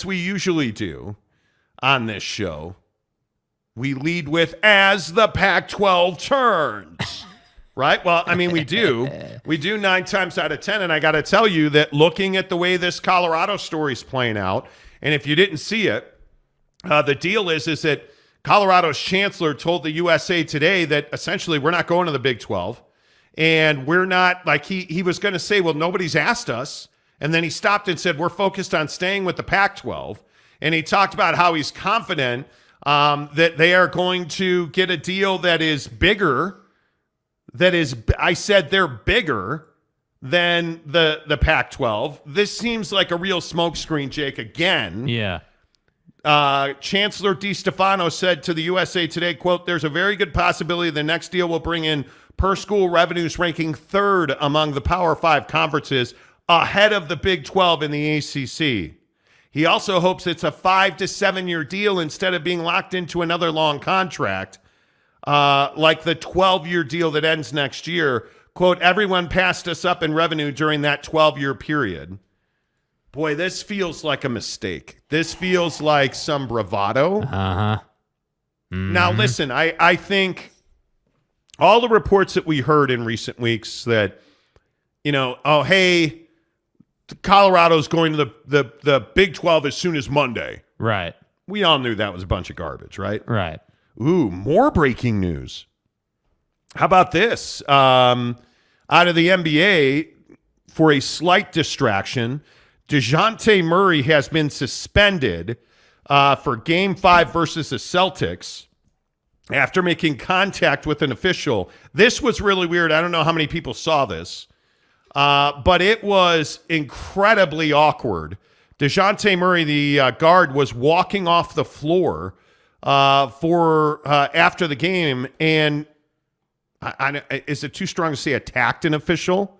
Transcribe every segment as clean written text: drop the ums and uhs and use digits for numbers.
as we usually do on this show, we lead with as the Pac-12 turns. Right? Well, I mean, we do. We do 9 times out of 10, and I got to tell you that looking at the way this Colorado story is playing out, and if you didn't see it, the deal is that Colorado's Chancellor told the USA Today that essentially we're not going to the Big 12, and we're not, like he was going to say, well, nobody's asked us, and then he stopped and said, we're focused on staying with the Pac-12, and he talked about how he's confident that they are going to get a deal that is bigger. That is, I said they're bigger than the Pac-12. This seems like a real smokescreen, Jake, again. Yeah. Chancellor DiStefano said to the USA Today, quote, there's a very good possibility the next deal will bring in per-school revenues ranking 3rd among the Power 5 conferences, ahead of the Big 12 and the ACC. He also hopes it's a 5 to 7 year deal instead of being locked into another long contract. Like the 12-year deal that ends next year. Quote, everyone passed us up in revenue during that 12-year period. Boy, this feels like a mistake. This feels like some bravado. Uh-huh. Mm-hmm. Now, listen, I think all the reports that we heard in recent weeks that, oh, hey, Colorado's going to the Big 12 as soon as Monday. Right. We all knew that was a bunch of garbage, right? Right. Ooh, more breaking news. How about this? Out of the NBA, for a slight distraction, Dejounte Murray has been suspended for Game 5 versus the Celtics after making contact with an official. This was really weird. I don't know how many people saw this, but it was incredibly awkward. Dejounte Murray, the guard, was walking off the floor after the game, and is it too strong to say attacked an official?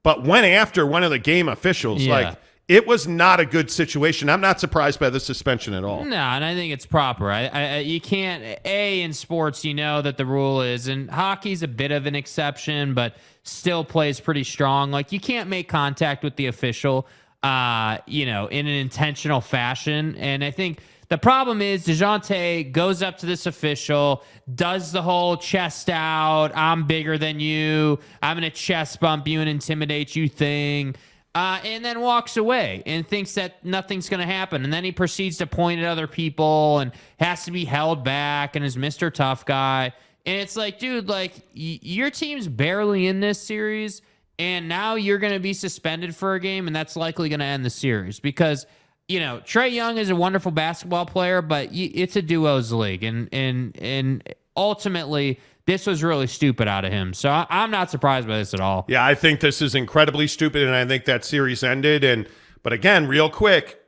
But went after one of the game officials. Yeah. Like, it was not a good situation. I'm not surprised by the suspension at all. No, and I think it's proper. You can't, in sports, that the rule is, and hockey's a bit of an exception, but still plays pretty strong. Like, you can't make contact with the official, in an intentional fashion. And I think the problem is Dejounte goes up to this official, does the whole chest out, I'm bigger than you, I'm going to chest bump you and intimidate you thing, and then walks away and thinks that nothing's going to happen. And then he proceeds to point at other people and has to be held back and is Mr. Tough Guy. And it's like, dude, your team's barely in this series, and now you're going to be suspended for a game, and that's likely going to end the series because – Trae Young is a wonderful basketball player, but it's a duos league, and ultimately this was really stupid out of him. So I'm not surprised by this at all. Yeah, I think this is incredibly stupid, and I think that series ended. But again, real quick,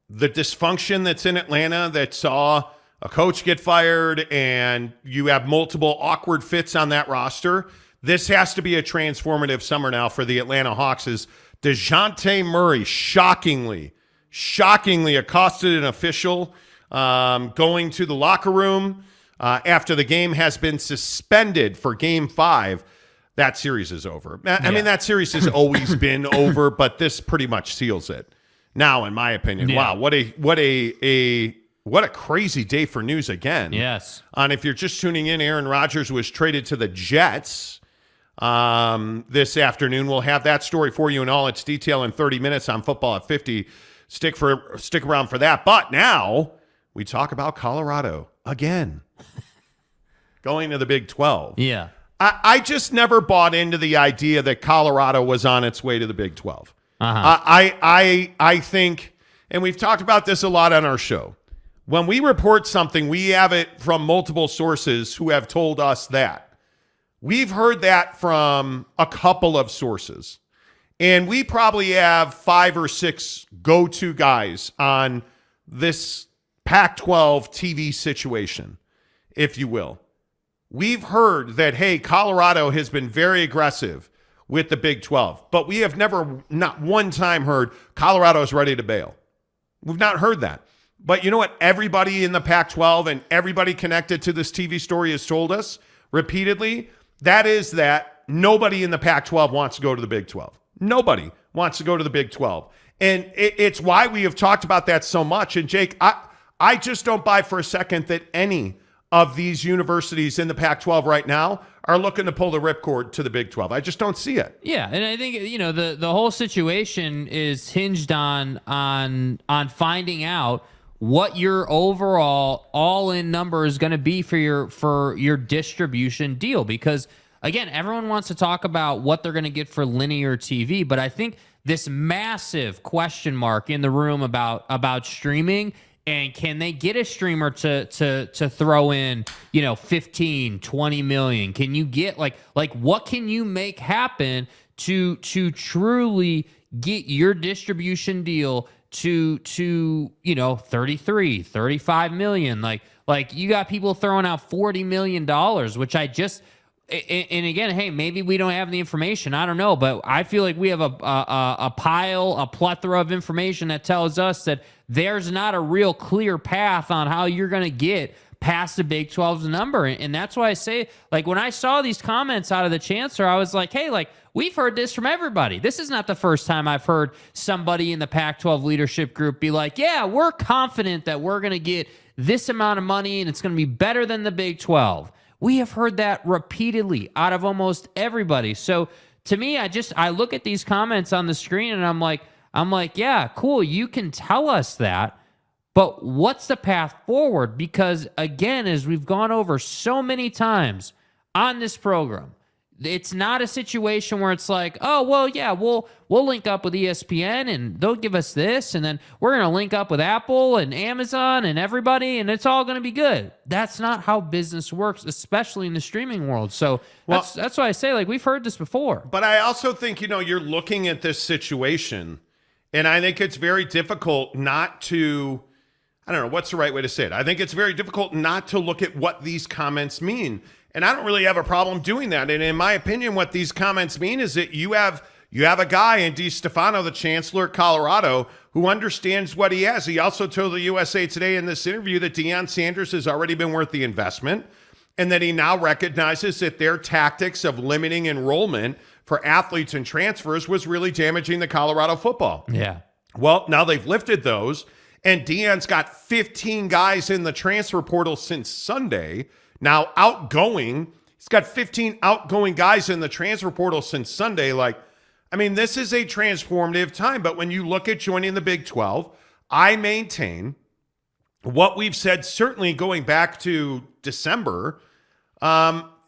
the dysfunction that's in Atlanta that saw a coach get fired, and you have multiple awkward fits on that roster. This has to be a transformative summer now for the Atlanta Hawks. As Dejounte Murray shockingly accosted an official going to the locker room after the game has been suspended for Game 5. That series is over. I mean, that series has always been over, but this pretty much seals it. Now, in my opinion, wow, what a crazy day for news again. Yes. And if you're just tuning in, Aaron Rodgers was traded to the Jets this afternoon. We'll have that story for you in all its detail in 30 minutes on Football at 50. Stick around for that. But now we talk about Colorado again. Going to the Big 12. Yeah. I just never bought into the idea that Colorado was on its way to the Big 12. Uh-huh. I think, and we've talked about this a lot on our show, when we report something, we have it from multiple sources who have told us that. We've heard that from a couple of sources. And we probably have 5 or 6 go-to guys on this Pac-12 TV situation, if you will. We've heard that, hey, Colorado has been very aggressive with the Big 12, but we have never, not one time, heard Colorado is ready to bail. We've not heard that. But you know what everybody in the Pac-12 and everybody connected to this TV story has told us repeatedly? That is that nobody in the Pac-12 wants to go to the Big 12. Nobody wants to go to the Big 12. And it's why we have talked about that so much. And Jake, I just don't buy for a second that any of these universities in the Pac-12 right now are looking to pull the ripcord to the Big 12. I just don't see it. Yeah, and I think the whole situation is hinged on finding out what your overall all-in number is going to be for your distribution deal, because again, everyone wants to talk about what they're going to get for linear TV, but I think this massive question mark in the room about streaming, and can they get a streamer to throw in 15, 20 million? Can you get like what can you make happen to truly get your distribution deal to 33, 35 million? Like you got people throwing out $40 million, which I just, and again, hey, maybe we don't have the information. I don't know, but I feel like we have a plethora of information that tells us that there's not a real clear path on how you're going to get past the Big 12's number. And that's why I say, like, when I saw these comments out of the Chancellor, I was like, hey, like, we've heard this from everybody. This is not the first time I've heard somebody in the Pac-12 leadership group be like, yeah, we're confident that we're going to get this amount of money and it's going to be better than the Big 12. We have heard that repeatedly out of almost everybody. So to me, I look at these comments on the screen and I'm like, yeah, cool. You can tell us that, but what's the path forward? Because again, as we've gone over so many times on this program, it's not a situation where it's like, oh, well, yeah, we'll link up with ESPN and they'll give us this, and then we're going to link up with Apple and Amazon and everybody, and it's all going to be good. That's not how business works, especially in the streaming world. So that's why I say, like, we've heard this before. But I also think, you're looking at this situation, and I think it's very difficult not to, I don't know, what's the right way to say it? I think it's very difficult not to look at what these comments mean. And I don't really have a problem doing that. And in my opinion, what these comments mean is that you have a guy in DiStefano, the Chancellor at Colorado, who understands what he has. He also told the USA Today in this interview that Deion Sanders has already been worth the investment, and that he now recognizes that their tactics of limiting enrollment for athletes and transfers was really damaging the Colorado football. Yeah. Well, now they've lifted those, and Deion's got 15 guys in the transfer portal since Sunday. Now, outgoing, he's got 15 outgoing guys in the transfer portal since Sunday. This is a transformative time. But when you look at joining the Big 12, I maintain what we've said, certainly going back to December,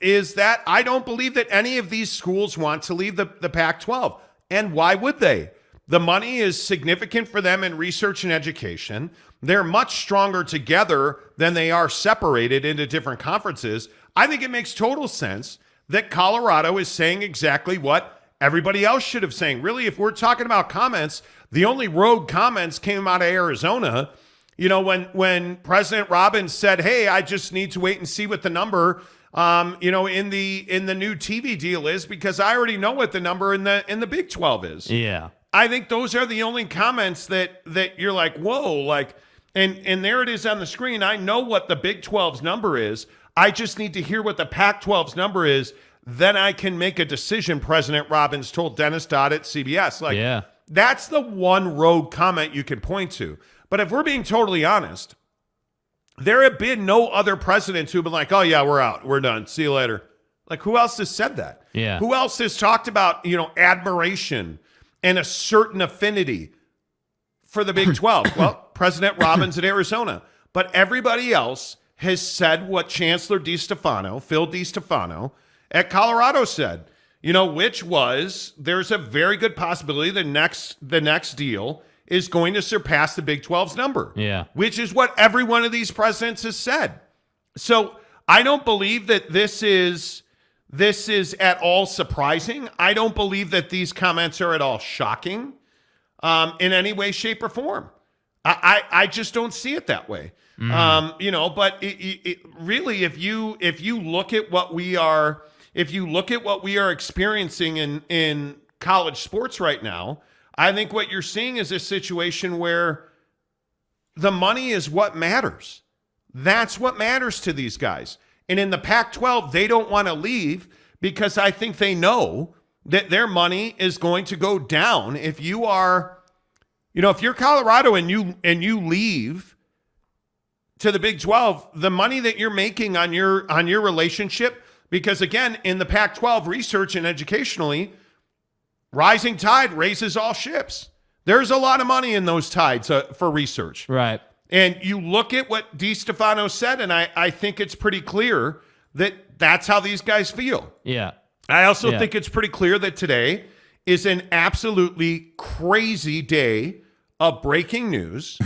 is that I don't believe that any of these schools want to leave the Pac-12. And why would they? The money is significant for them in research and education. They're much stronger together than they are separated into different conferences. I think it makes total sense that Colorado is saying exactly what everybody else should have saying. Really, if we're talking about comments, the only rogue comments came out of Arizona. When President Robbins said, hey, I just need to wait and see what the number in the new TV deal is, because I already know what the number in the Big 12 is. Yeah. I think those are the only comments that you're like, whoa, and there it is on the screen. I know what the Big 12's number is. I just need to hear what the Pac-12's number is. Then I can make a decision, President Robbins told Dennis Dodd at CBS. That's the one rogue comment you can point to. But if we're being totally honest, there have been no other presidents who've been like, oh, yeah, we're out. We're done. See you later. Like, who else has said that? Yeah. Who else has talked about, admiration and a certain affinity for the Big 12? Well, President Robbins at Arizona. But everybody else has said what Chancellor DiStefano, Phil DiStefano, at Colorado said, which was there's a very good possibility the next deal is going to surpass the Big 12's number. Yeah. Which is what every one of these presidents has said. So I don't believe that this is at all surprising. I don't believe that these comments are at all shocking in any way, shape, or form. I just don't see it that way. But it really, if you look at what we are experiencing in college sports right now, I think what you're seeing is a situation where the money is what matters. That's what matters to these guys. And in the Pac-12, they don't want to leave because I think they know that their money is going to go down. If you are if you're Colorado and you leave to the Big 12, the money that you're making on your relationship, because again, in the Pac-12 research and educationally, rising tide raises all ships. There's a lot of money in those tides for research. Right. And you look at what DiStefano said, and I think it's pretty clear that that's how these guys feel. Yeah. I also think it's pretty clear that today is an absolutely crazy day of breaking news.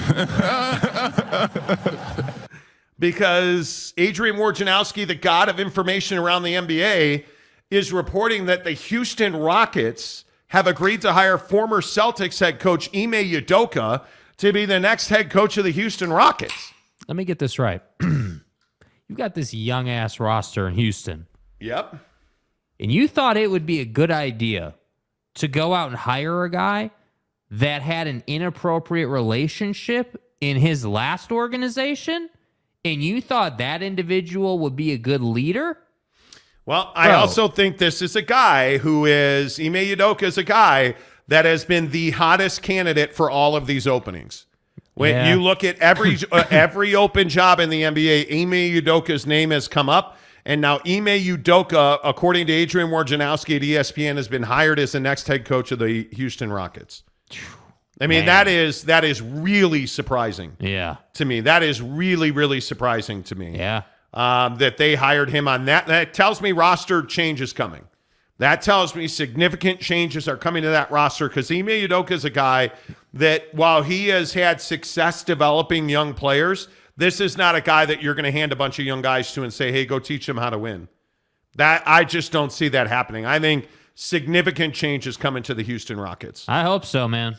Because Adrian Wojnarowski, the god of information around the NBA, is reporting that the Houston Rockets have agreed to hire former Celtics head coach Ime Udoka to be the next head coach of the Houston Rockets. Let me get this right. You've got this young-ass roster in Houston. Yep. And you thought it would be a good idea to go out and hire a guy that had an inappropriate relationship in his last organization? And you thought that individual would be a good leader? Well, I also think this is a guy who is, Ime Udoka is a guy that has been the hottest candidate for all of these openings. When you look at every open job in the NBA, Ime Udoka's name has come up. And now Ime Udoka, according to Adrian Wojnarowski at ESPN, has been hired as the next head coach of the Houston Rockets. I mean, that is really surprising to me. That is really, really surprising to me. Yeah. That they hired him on that. That tells me roster change is coming. That tells me significant changes are coming to that roster because Ime Udoka is a guy that while he has had success developing young players, this is not a guy that you're going to hand a bunch of young guys to and say, hey, go teach them how to win. That I just don't see that happening. I think significant changes coming to the Houston Rockets. I hope so, man.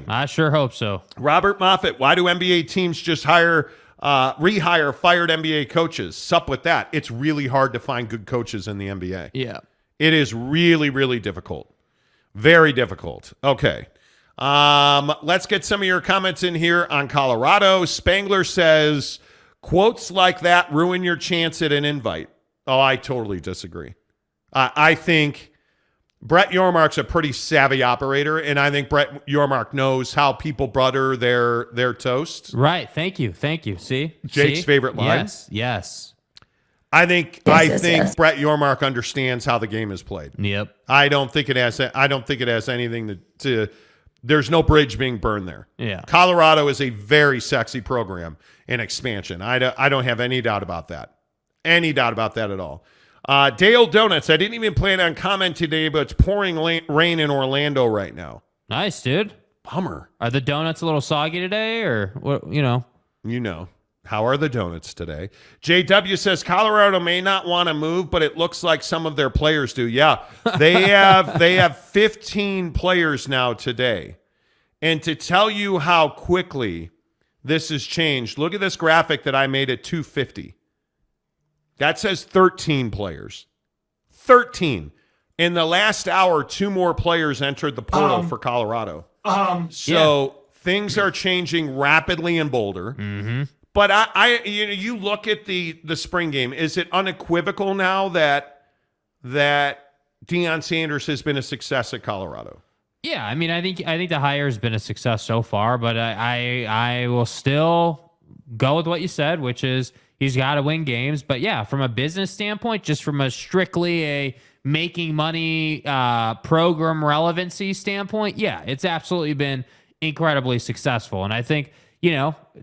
I sure hope so. Robert Moffett, why do NBA teams just rehire fired NBA coaches? Sup with that. It's really hard to find good coaches in the NBA. Yeah. It is really, really difficult. Very difficult. Okay. Let's get some of your comments in here on Colorado. Spangler says, quotes like that ruin your chance at an invite. Oh, I totally disagree. I think Brett Yormark's a pretty savvy operator, and I think Brett Yormark knows how people butter their toast. Right. Thank you. See? Jake's favorite line. Yes. I think Brett Yormark understands how the game is played. Yep. I don't think it has anything to there's no bridge being burned there. Yeah. Colorado is a very sexy program in expansion. I don't have any doubt about that. Any doubt about that at all. Dale Donuts, I didn't even plan on comment today, but it's pouring rain in Orlando right now. Nice, dude. Bummer. Are the donuts a little soggy today or what, You know. How are the donuts today? JW says Colorado may not want to move, but it looks like some of their players do. Yeah, they have 15 players now today. And to tell you how quickly this has changed, look at this graphic that I made at 250. That says 13 players. 13. In the last hour, 2 more players entered the portal for Colorado. Things are changing rapidly in Boulder. Mm-hmm. But you look at the spring game. Is it unequivocal now that Deion Sanders has been a success at Colorado? Yeah, I mean, I think the hire has been a success so far, but I will still go with what you said, which is he's got to win games. But yeah, from a business standpoint, just from a strictly a making money program relevancy standpoint, yeah, it's absolutely been incredibly successful, and I think.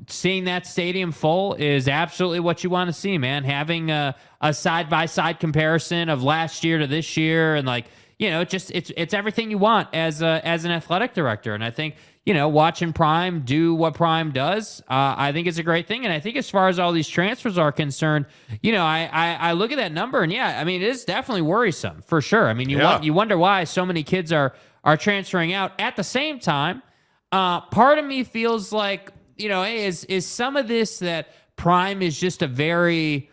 Seeing that stadium full is absolutely what you want to see, man. Having a side-by-side comparison of last year to this year and it's everything you want as an athletic director. And I think, watching Prime do what Prime does, I think it's a great thing. And I think as far as all these transfers are concerned, I look at that number and yeah, I mean, it is definitely worrisome for sure. I mean, you wonder why so many kids are transferring out. At the same time, part of me feels like, hey, is some of this that Prime is just a very,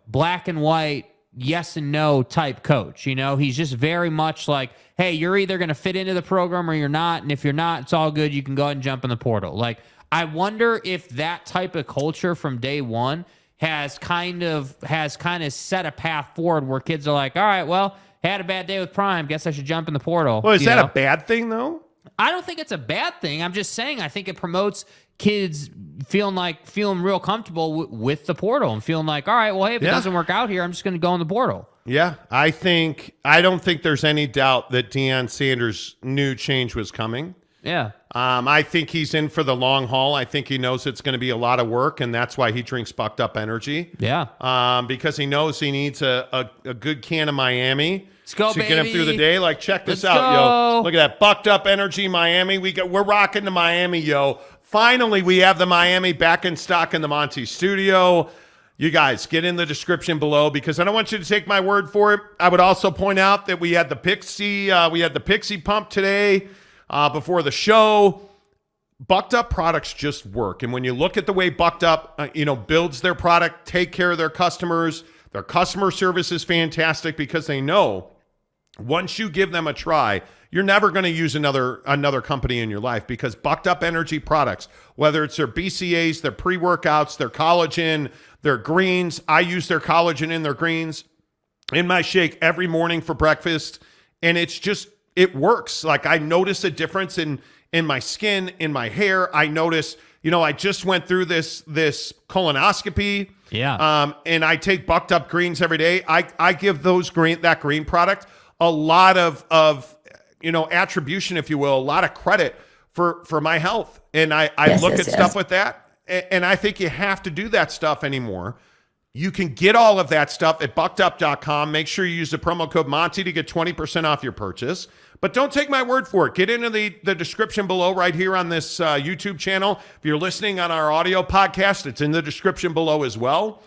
black and white, yes and no type coach. He's just very much like, hey, you're either going to fit into the program or you're not. And if you're not, it's all good. You can go ahead and jump in the portal. Like, I wonder if that type of culture from day one has kind of set a path forward where kids are like, all right, well, had a bad day with Prime. Guess I should jump in the portal. Well, is that a bad thing though? I don't think it's a bad thing. I'm just saying I think it promotes kids feeling real comfortable with the portal and feeling like, all right, well, hey, if it doesn't work out here, I'm just going to go in the portal. Yeah, I don't think there's any doubt that Deion Sanders knew change was coming. Yeah. I think he's in for the long haul. I think he knows it's going to be a lot of work, and that's why he drinks Bucked Up Energy. Yeah. Because he knows he needs a good can of Miami. Let's go, to get him through the day. Like, check this Let's out, go. yo. Look at that Bucked Up Energy Miami. We're rocking to Miami, yo. Finally, we have the Miami back in stock in the Monty studio. You guys, get in the description below because I don't want you to take my word for it. I would also point out that we had the Pixie pump today before the show. Bucked Up products just work. And when you look at the way Bucked Up builds their product, take care of their customers, their customer service is fantastic because they know once you give them a try, you're never going to use another company in your life because Bucked Up Energy products, whether it's their BCAAs, their pre-workouts, their collagen, their greens. I use their collagen in their greens in my shake every morning for breakfast. And it works. Like, I notice a difference in my skin, in my hair. I notice, I just went through this colonoscopy. Yeah. And I take Bucked Up greens every day. I give that green product a lot of attribution, if you will, a lot of credit for my health. And I look at stuff with that. And I think you have to do that stuff anymore. You can get all of that stuff at buckedup.com. Make sure you use the promo code Monty to get 20% off your purchase. But don't take my word for it. Get into the description below right here on this YouTube channel. If you're listening on our audio podcast, it's in the description below as well.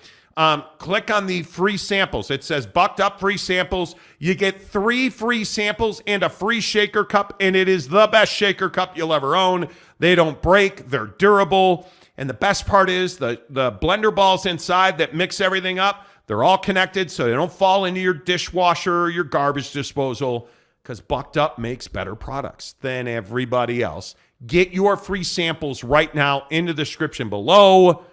Click on the free samples. It says Bucked Up free samples. You get 3 free samples and a free shaker cup, and it is the best shaker cup you'll ever own. They don't break. They're durable. And the best part is the blender balls inside that mix everything up, they're all connected so they don't fall into your dishwasher or your garbage disposal because Bucked Up makes better products than everybody else. Get your free samples right now in the description below.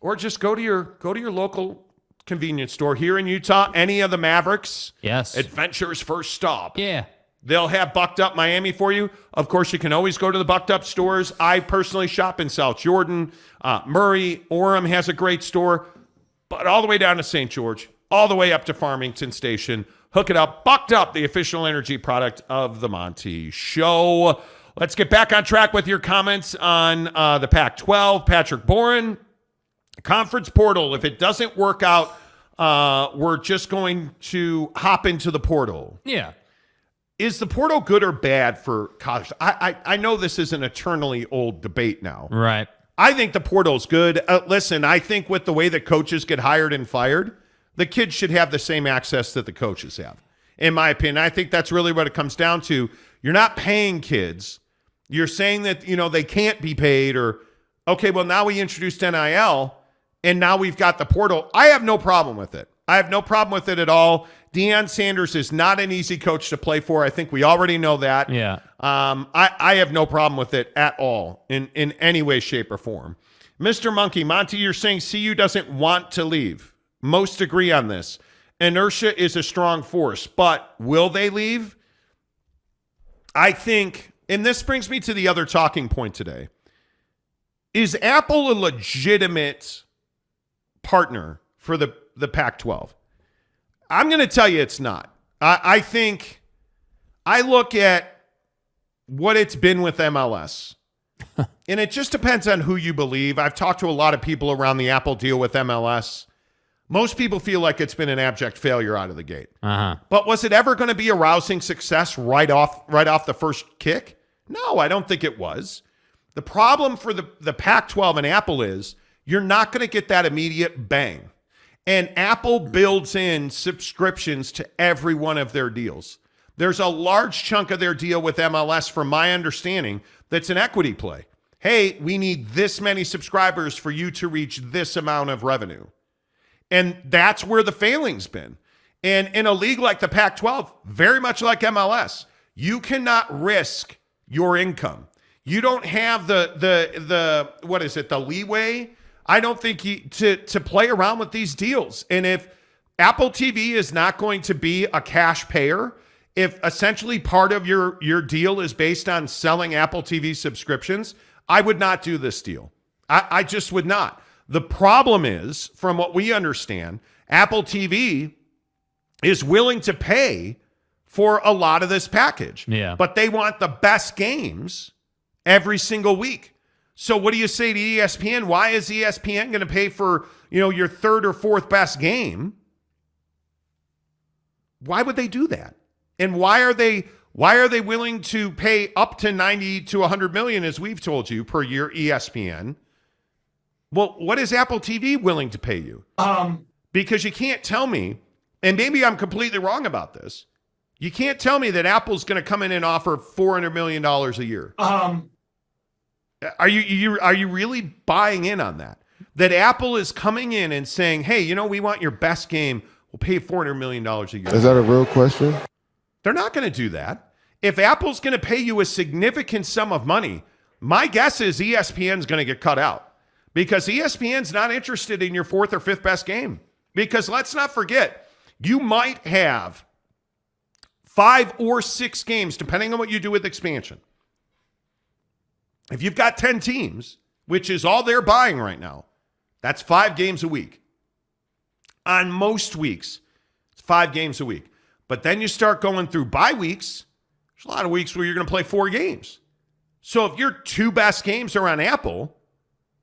Or just go to your local convenience store here in Utah, any of the Mavericks. Yes. Adventure's first stop. Yeah. They'll have Bucked Up Miami for you. Of course, you can always go to the Bucked Up stores. I personally shop in South Jordan. Murray, Orem has a great store. But all the way down to St. George, all the way up to Farmington Station. Hook it up. Bucked Up, the official energy product of the Monty Show. Let's get back on track with your comments on the Pac-12. Patrick Boren. Conference portal. If it doesn't work out, we're just going to hop into the portal. Yeah. Is the portal good or bad for college? I know this is an eternally old debate now. Right. I think the portal is good. Listen, I think with the way that coaches get hired and fired, the kids should have the same access that the coaches have, in my opinion. I think that's really what it comes down to. You're not paying kids. You're saying that, they can't be paid or, okay, well, now we introduced NIL and now we've got the portal. I have no problem with it. I have no problem with it at all. Deion Sanders is not an easy coach to play for. I think we already know that. Yeah. I have no problem with it at all in any way, shape, or form. Mr. Monkey, Monty, you're saying CU doesn't want to leave. Most agree on this. Inertia is a strong force, but will they leave? I think, and this brings me to the other talking point today. Is Apple a legitimate partner for the Pac-12? I'm going to tell you it's not. I think I look at what it's been with MLS, and it just depends on who you believe. I've talked to a lot of people around the Apple deal with MLS. Most people feel like it's been an abject failure out of the gate. Uh-huh. But was it ever going to be a rousing success right off the first kick? No, I don't think it was. The problem for the Pac-12 and Apple is you're not going to get that immediate bang. And Apple builds in subscriptions to every one of their deals. There's a large chunk of their deal with MLS, from my understanding, that's an equity play. Hey, we need this many subscribers for you to reach this amount of revenue. And that's where the failing's been. And in a league like the Pac-12, very much like MLS, you cannot risk your income. You don't have the leeway, I don't think, to play around with these deals. And if Apple TV is not going to be a cash payer, if essentially part of your deal is based on selling Apple TV subscriptions, I would not do this deal. I just would not. The problem is, from what we understand, Apple TV is willing to pay for a lot of this package. Yeah. But they want the best games every single week. So what do you say to ESPN? Why is ESPN going to pay for, your third or fourth best game? Why would they do that? And why are they willing to pay up to 90 to 100 million, as we've told you, per year, ESPN? Well, what is Apple TV willing to pay you? Because you can't tell me, and maybe I'm completely wrong about this, you can't tell me that Apple's going to come in and offer $400 million a year. Are you really buying in on that? That Apple is coming in and saying, hey, we want your best game. We'll pay $400 million a year. Is that a real question? They're not going to do that. If Apple's going to pay you a significant sum of money, my guess is ESPN's going to get cut out because ESPN's not interested in your fourth or fifth best game. Because let's not forget, you might have 5 or 6 games, depending on what you do with expansion. If you've got 10 teams, which is all they're buying right now, that's 5 games a week. On most weeks, it's 5 games a week. But then you start going through bye weeks. There's a lot of weeks where you're going to play 4 games. So if your 2 best games are on Apple,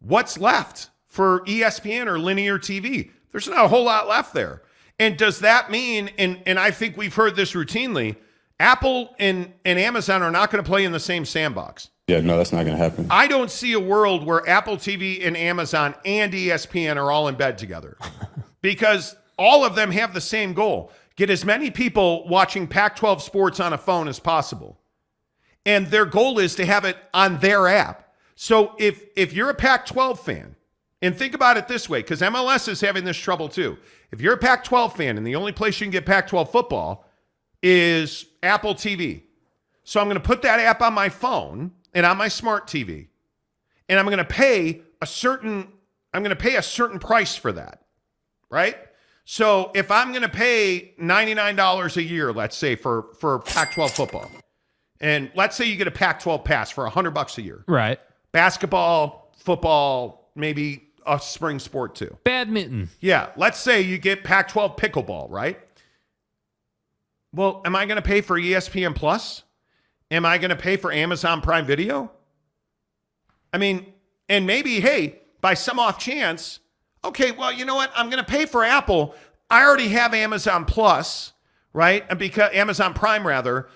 what's left for ESPN or linear TV? There's not a whole lot left there. And does that mean, and I think we've heard this routinely, Apple and Amazon are not going to play in the same sandbox? Yeah, no, that's not going to happen. I don't see a world where Apple TV and Amazon and ESPN are all in bed together because all of them have the same goal. Get as many people watching Pac-12 sports on a phone as possible. And their goal is to have it on their app. So if you're a Pac-12 fan, and think about it this way, because MLS is having this trouble too. If you're a Pac-12 fan and the only place you can get Pac-12 football is Apple TV. So I'm going to put that app on my phone and on my smart TV. And I'm going to pay a certain price for that. Right? So if I'm going to pay $99 a year, let's say for Pac-12 football, and let's say you get a Pac-12 pass for $100 a year. Right. Basketball, football, maybe a spring sport too. Badminton. Yeah. Let's say you get Pac-12 pickleball, right? Well, am I going to pay for ESPN Plus? Am I going to pay for Amazon Prime Video? I mean, and maybe, hey, by some off chance, okay, well, you know what? I'm going to pay for Apple. I already have Amazon Plus, right? And because Amazon Prime, rather,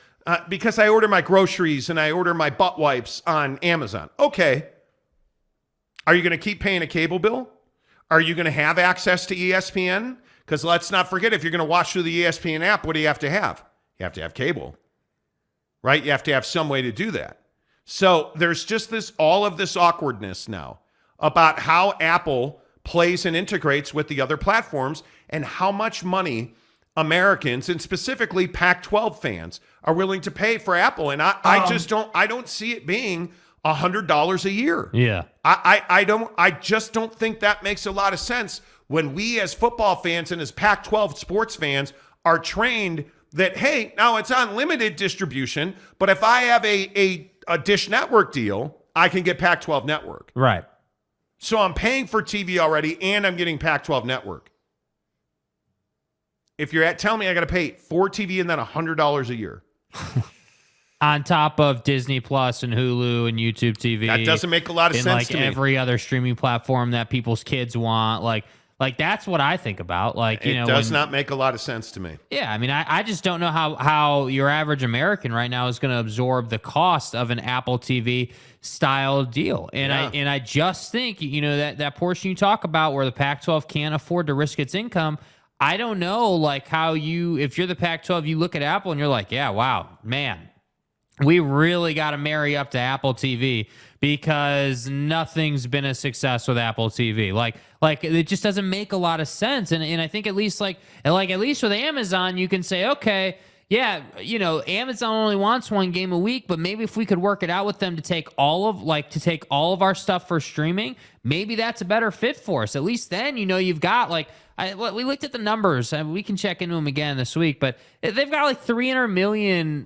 because I order my groceries and I order my butt wipes on Amazon. Okay. Are you going to keep paying a cable bill? Are you going to have access to ESPN? Because let's not forget, if you're going to watch through the ESPN app, what do you have to have? You have to have cable, right? You have to have some way to do that. So there's just all of this awkwardness now about how Apple plays and integrates with the other platforms and how much money Americans, and specifically Pac-12 fans, are willing to pay for Apple. And I don't see it being $100 a year. Yeah. I just don't think that makes a lot of sense when we as football fans and as Pac-12 sports fans are trained that, hey, now it's unlimited distribution, but if I have a Dish Network deal, I can get Pac-12 Network. Right. So I'm paying for TV already and I'm getting Pac-12 Network. If you're telling me I got to pay for TV and then $100 a year. On top of Disney Plus and Hulu and YouTube TV. That doesn't make a lot of sense to me. And like every other streaming platform that people's kids want. Like that's what I think about. Like, it does not make a lot of sense to me. Yeah, I mean, I just don't know how your average American right now is going to absorb the cost of an Apple TV style deal. And I just think, that portion you talk about where the Pac-12 can't afford to risk its income, I don't know like how if you're the Pac-12, you look at Apple and you're like, yeah, wow, man, we really got to marry up to Apple TV because nothing's been a success with Apple TV. Like it just doesn't make a lot of sense. And I think at least with Amazon, you can say, okay, yeah, Amazon only wants one game a week, but maybe if we could work it out with them to take all of our stuff for streaming, maybe that's a better fit for us. At least then, you've got we looked at the numbers, and we can check into them again this week, but they've got like 300 million,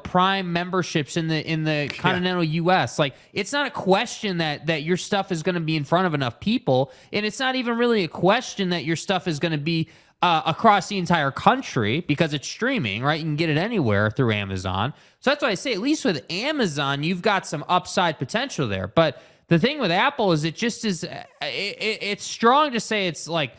Prime memberships in the continental U.S. Like, it's not a question that your stuff is going to be in front of enough people, and it's not even really a question that your stuff is going to be across the entire country because it's streaming, right? You can get it anywhere through Amazon. So that's why I say, at least with Amazon, you've got some upside potential there. But the thing with Apple is it's strong to say it's like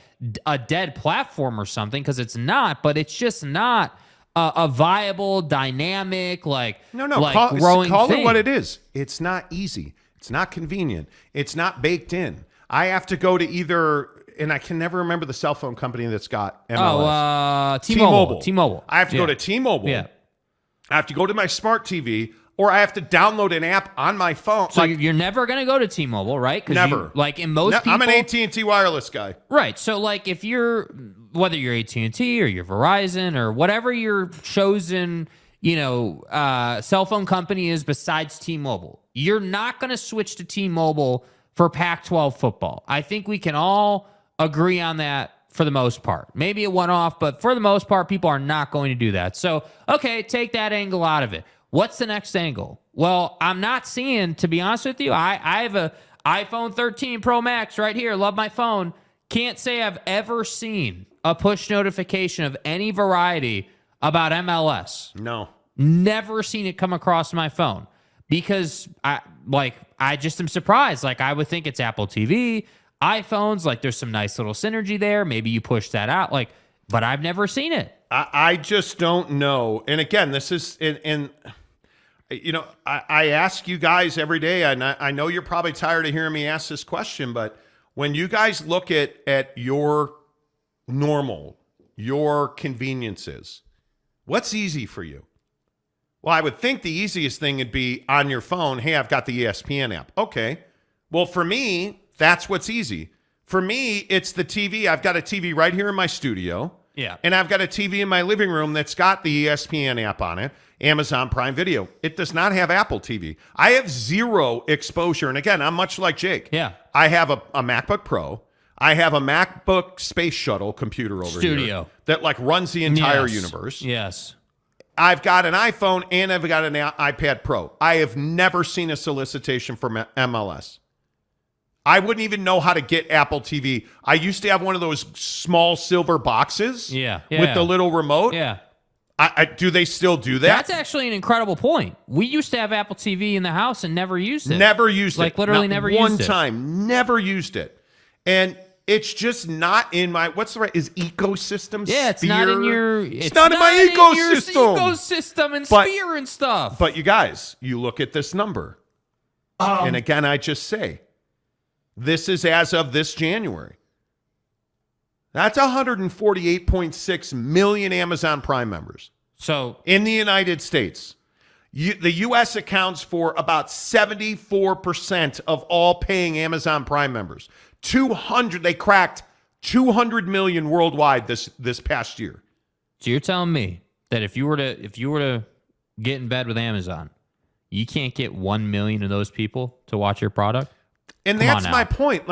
a dead platform or something, because it's not, but it's just not a viable, dynamic, growing call thing. It what it is. It's not easy. It's not convenient. It's not baked in. I have to go to either, and I can never remember the cell phone company that's got MLS. T-Mobile. T-Mobile. I have to go to T-Mobile. Yeah. I have to go to my smart TV, or I have to download an app on my phone. So you're never going to go to T-Mobile, right? Never. In most people, I'm an AT&T wireless guy. Right. So if whether you're AT&T or you're Verizon or whatever your chosen, cell phone company is besides T-Mobile, you're not going to switch to T-Mobile for Pac-12 football. I think we can all agree on that for the most part. Maybe it went off, but for the most part, people are not going to do that. So, okay, take that angle out of it. What's the next angle? Well, I'm not seeing, to be honest with you, I have a iPhone 13 Pro Max right here. Love my phone. Can't say I've ever seen a push notification of any variety about MLS. No. Never seen it come across my phone because I just am surprised. I would think it's Apple TV, iPhones, there's some nice little synergy there. Maybe you push that out, but I've never seen it. I just don't know. And again, this is, I ask you guys every day, and I know you're probably tired of hearing me ask this question, but when you guys look at your normal, your conveniences, what's easy for you? Well, I would think the easiest thing would be on your phone. Hey, I've got the ESPN app. Okay. Well, for me, that's what's easy. For me, it's the TV. I've got a TV right here in my studio. Yeah. And I've got a TV in my living room that's got the ESPN app on it, Amazon Prime Video. It does not have Apple TV. I have zero exposure. And again, I'm much like Jake. Yeah. I have a MacBook Pro. I have a MacBook Space Shuttle computer over here that runs the entire universe. Yes. I've got an iPhone and I've got an iPad Pro. I have never seen a solicitation from MLS. I wouldn't even know how to get Apple TV. I used to have one of those small silver boxes with the little remote. Yeah. Do they still do that? That's actually an incredible point. We used to have Apple TV in the house and never used it. Never used it. Literally Not never used it. one time. Never used it. And it's just not in my, is ecosystem? Yeah, it's sphere? not in your... It's not in my ecosystem. Your ecosystem and sphere and stuff. But you guys, you look at this number. And again, I just say, this is as of this January. That's 148.6 million Amazon Prime members. So in the United States, the U.S. accounts for about 74% of all paying Amazon Prime members. They cracked 200 million worldwide this past year. So you're telling me that if you were to get in bed with Amazon, you can't get 1 million of those people to watch your product? And that's my point.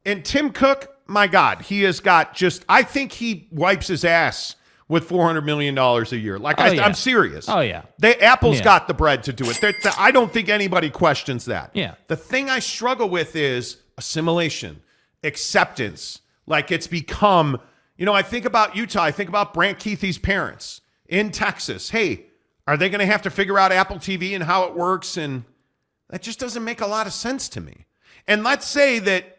And Tim Cook, my God, he has got I think he wipes his ass with $400 million a year. I'm serious. Oh, yeah. Apple's got the bread to do it. I don't think anybody questions that. Yeah. The thing I struggle with is assimilation, acceptance. It's become, I think about Utah. I think about Brant Keithy's parents in Texas. Hey, are they going to have to figure out Apple TV and how it works? And that just doesn't make a lot of sense to me. And let's say that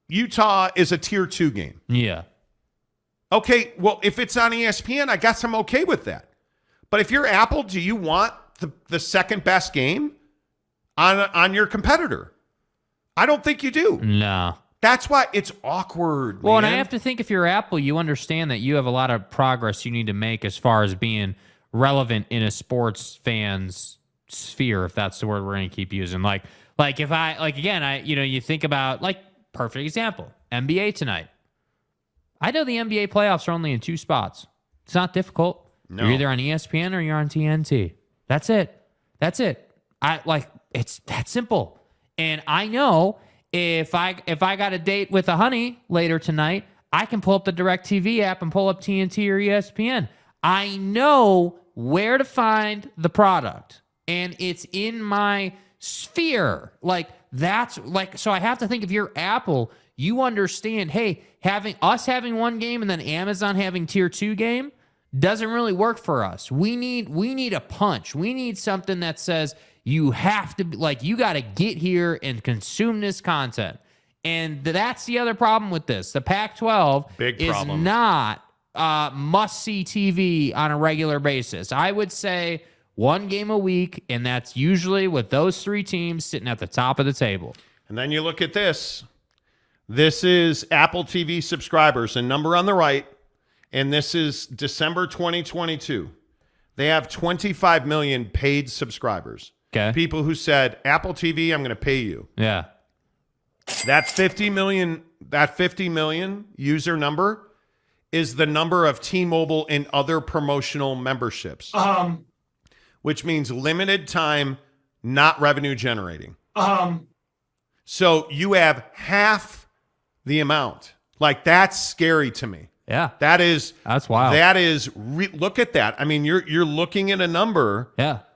Utah is a tier 2 game. Yeah. Okay, well, if it's on ESPN, I guess I'm okay with that. But if you're Apple, do you want the second best game on your competitor? I don't think you do. No. That's why it's awkward, Well, man. and I have to think if you're Apple, you understand that you have a lot of progress you need to make as far as being relevant in a sports fan's sphere, if that's the word we're going to keep using. You think about, perfect example, NBA tonight. I know the NBA playoffs are only in 2 spots. It's not difficult. No. You're either on ESPN or you're on TNT. That's it. It's that simple. And I know if I got a date with a honey later tonight, I can pull up the DirecTV app and pull up TNT or ESPN. I know where to find the product, and it's in my sphere. So I have to think, if you're Apple, you understand, hey, having one game and then Amazon having tier 2 game doesn't really work for us. We need a punch. We need something that says you have to, you got to get here and consume this content. And that's the other problem with this. The Pac-12 is not must-see TV on a regular basis. I would say 1 game a week, and that's usually with those 3 teams sitting at the top of the table. And then you look at this. This is Apple TV subscribers, a number on the right, and this is December 2022. They have 25 million paid subscribers. Okay. People who said, Apple TV, I'm going to pay you. Yeah. That 50 million user number is the number of T-Mobile and other promotional memberships. Which means limited time, not revenue generating. So you have half the amount. That's scary to me. Yeah. That's wild. That is, look at that. I mean, you're looking at a number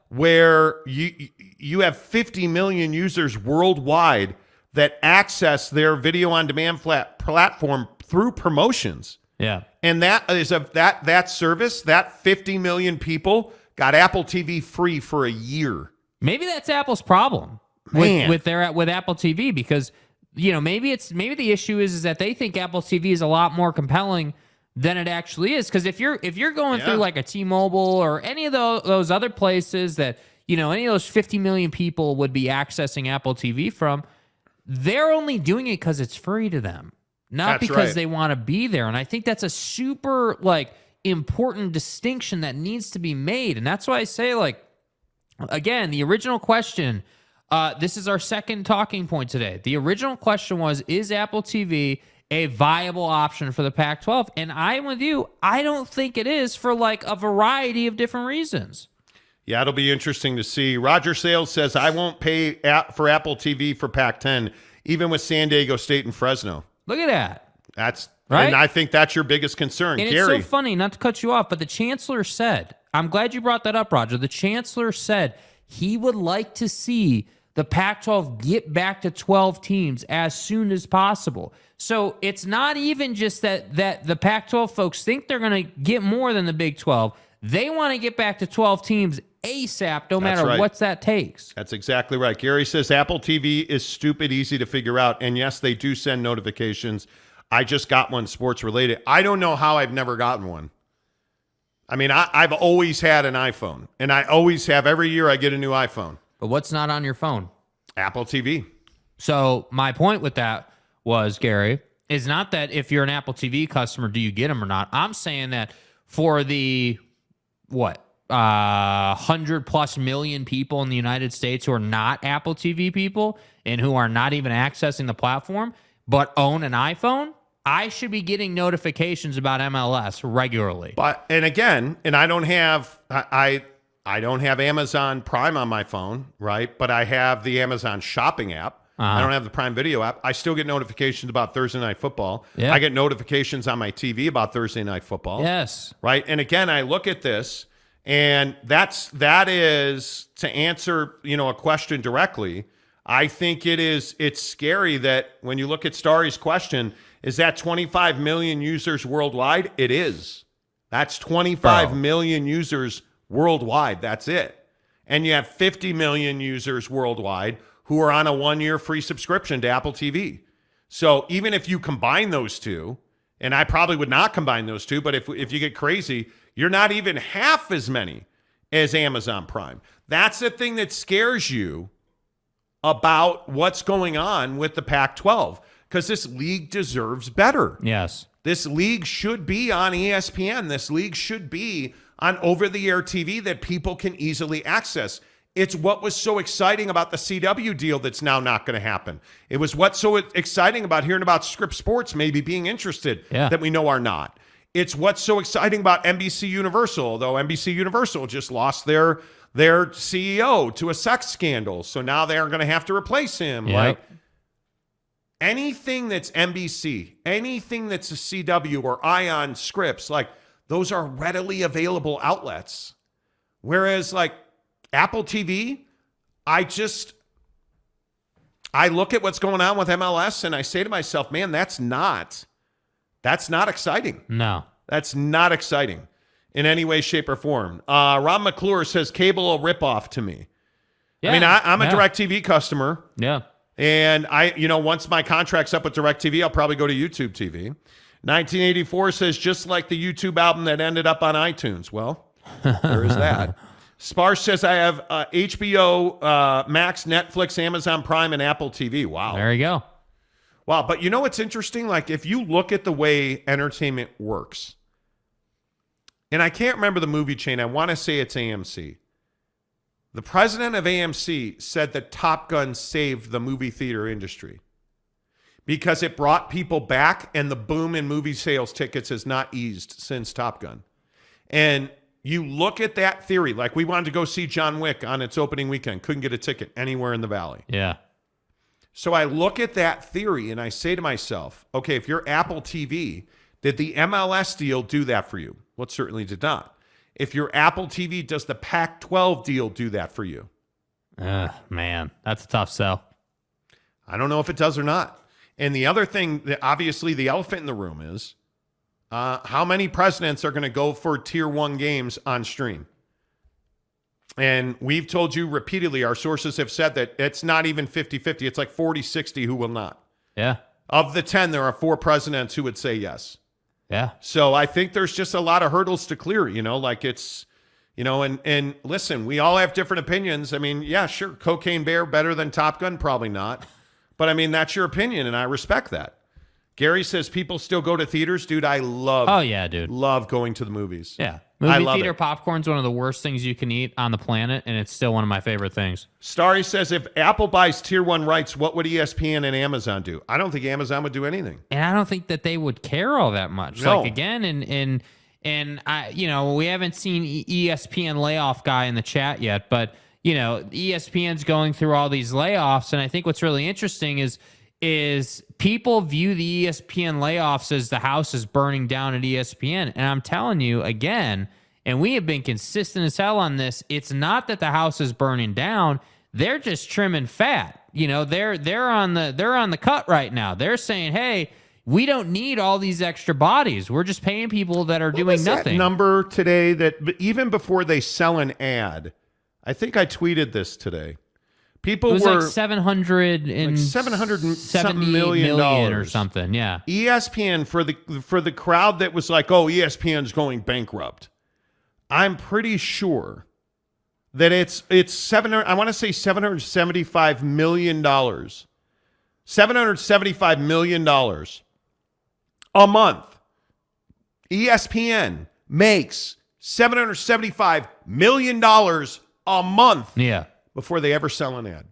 where you have 50 million users worldwide that access their video on demand platform through promotions. Yeah. And that is that service, that 50 million people got Apple TV free for a year. Maybe that's Apple's problem with Apple TV, because maybe the issue is that they think Apple TV is a lot more compelling than it actually is. Because if you're going through a T-Mobile or any of those other places that any of those 50 million people would be accessing Apple TV from, they're only doing it because it's free to them, not because they want to be there. And I think that's a super important distinction that needs to be made. And that's why I say, again, the original question, this is our second talking point today. The original question was, is Apple TV a viable option for the Pac-12? And I'm with you. I don't think it is, for a variety of different reasons. Yeah, it'll be interesting to see. Roger Sales says, I won't pay for Apple TV for Pac-10, even with San Diego State and Fresno. Look at that. That's right. And I think that's your biggest concern. And Gary. It's so funny, not to cut you off, but the Chancellor said, I'm glad you brought that up, Roger. The Chancellor said he would like to see the Pac-12 get back to 12 teams as soon as possible. So it's not even just that the Pac-12 folks think they're going to get more than the Big 12. They want to get back to 12 teams ASAP, no matter what that takes. That's exactly right. Gary says Apple TV is stupid easy to figure out. And yes, they do send notifications. I just got one sports related. I don't know how I've never gotten one. I mean, I've always had an iPhone, and I always have. Every year I get a new iPhone. But what's not on your phone? Apple TV. So my point with that was, Gary, is not that if you're an Apple TV customer, do you get them or not? I'm saying that for the 100+ million people in the United States who are not Apple TV people and who are not even accessing the platform but own an iPhone, I should be getting notifications about MLS regularly. But I don't have I don't have Amazon Prime on my phone, right? But I have the Amazon Shopping app. I don't have the Prime Video app. I still get notifications about Thursday Night Football. Yeah. I get notifications on my TV about Thursday Night Football. Yes. Right? And again, I look at this, and that is to answer, a question directly. I think it's scary that when you look at Starry's question, is that 25 million users worldwide? It is. That's 25 million users worldwide. That's it. And you have 50 million users worldwide who are on a 1-year free subscription to Apple TV. So even if you combine those two, and I probably would not combine those two, but if you get crazy, you're not even half as many as Amazon Prime. That's the thing that scares you about what's going on with the Pac-12, because this league deserves better. Yes. This league should be on ESPN. This league should be on over-the-air TV that people can easily access. It's what was so exciting about the CW deal that's now not going to happen. It was what's so exciting about hearing about Scripps Sports maybe being interested that we know are not. It's what's so exciting about NBC Universal, although NBC Universal just lost their CEO to a sex scandal. So now they're going to have to replace him. Yep. Like anything that's NBC, anything that's a CW or Ion Scripps, like those are readily available outlets. Whereas like Apple TV, I look at what's going on with MLS and I say to myself, man, that's not exciting. No. That's not exciting in any way, shape, or form. Ron McClure says cable a ripoff to me. Yeah. I mean, I'm a DirecTV customer. Yeah. And once my contract's up with DirecTV, I'll probably go to YouTube TV. 1984 says just like the YouTube album that ended up on iTunes. Well, there is that. Sparse says I have HBO Max, Netflix, Amazon Prime, and Apple TV. Wow. There you go. Wow. But you know what's interesting? Like if you look at the way entertainment works, and I can't remember the movie chain. I want to say it's AMC. The president of AMC said that Top Gun saved the movie theater industry because it brought people back and the boom in movie sales tickets has not eased since Top Gun. And you look at that theory, like we wanted to go see John Wick on its opening weekend, couldn't get a ticket anywhere in the Valley. Yeah. So I look at that theory and I say to myself, okay, if you're Apple TV, did the MLS deal do that for you? Well, it certainly did not. If you're Apple TV, does the Pac-12 deal do that for you? Man, that's a tough sell. I don't know if it does or not. And the other thing, that obviously the elephant in the room is how many presidents are going to go for tier 1 games on stream? And we've told you repeatedly, our sources have said that it's not even 50-50. It's like 40-60 who will not. Yeah. Of the 10, there are 4 presidents who would say yes. Yeah. So I think there's just a lot of hurdles to clear, like it's, and listen, we all have different opinions. I mean, yeah, sure. Cocaine Bear better than Top Gun? Probably not. But I mean, that's your opinion and I respect that. Gary says people still go to theaters. Dude, I love. Oh yeah, dude. Love going to the movies. Yeah. Movie theater popcorn's one of the worst things you can eat on the planet, and it's still one of my favorite things. Starry says, if Apple buys tier 1 rights, what would ESPN and Amazon do? I don't think Amazon would do anything. And I don't think that they would care all that much. No. Like, again, and I, we haven't seen ESPN layoff guy in the chat yet, but, ESPN's going through all these layoffs, and I think what's really interesting is people view the ESPN layoffs as the house is burning down at ESPN. And I'm telling you again, and we have been consistent as hell on this, it's not that the house is burning down. They're just trimming fat. They're on the cut right now. They're saying, hey, we don't need all these extra bodies. We're just paying people that are doing nothing. That number today that even before they sell an ad, I think I tweeted this today. People were like $770 million or something. Yeah. ESPN for the crowd that was like, oh, ESPN's going bankrupt. I'm pretty sure that it's I want to say $775 million. $775 million a month. ESPN makes $775 million a month. Yeah. Before they ever sell an ad.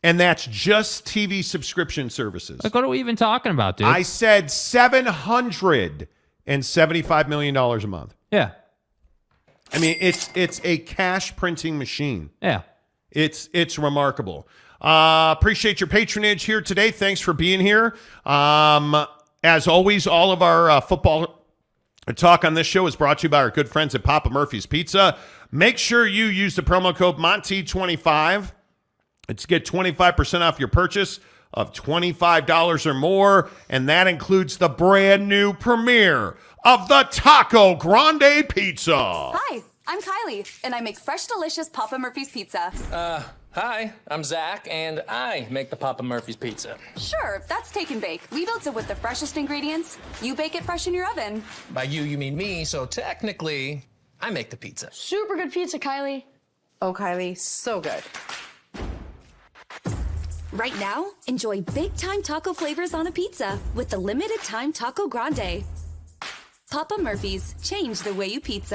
And that's just TV subscription services. Like, what are we even talking about, dude? I said $775 million a month. Yeah. I mean, it's a cash printing machine. Yeah. It's remarkable. Appreciate your patronage here today. Thanks for being here. As always, all of our football talk on this show is brought to you by our good friends at Papa Murphy's Pizza. Make sure you use the promo code Monty25 to get 25% off your purchase of $25 or more, and that includes the brand new premiere of the Taco Grande Pizza. Hi, I'm Kylie, and I make fresh, delicious Papa Murphy's Pizza. Hi, I'm Zach, and I make the Papa Murphy's Pizza. Sure, that's take and bake. We built it with the freshest ingredients. You bake it fresh in your oven. By you mean me, so technically, I make the pizza. Super good pizza, Kylie. Oh, Kylie, so good. Right now, enjoy big-time taco flavors on a pizza with the limited-time Taco Grande. Papa Murphy's, change the way you pizza.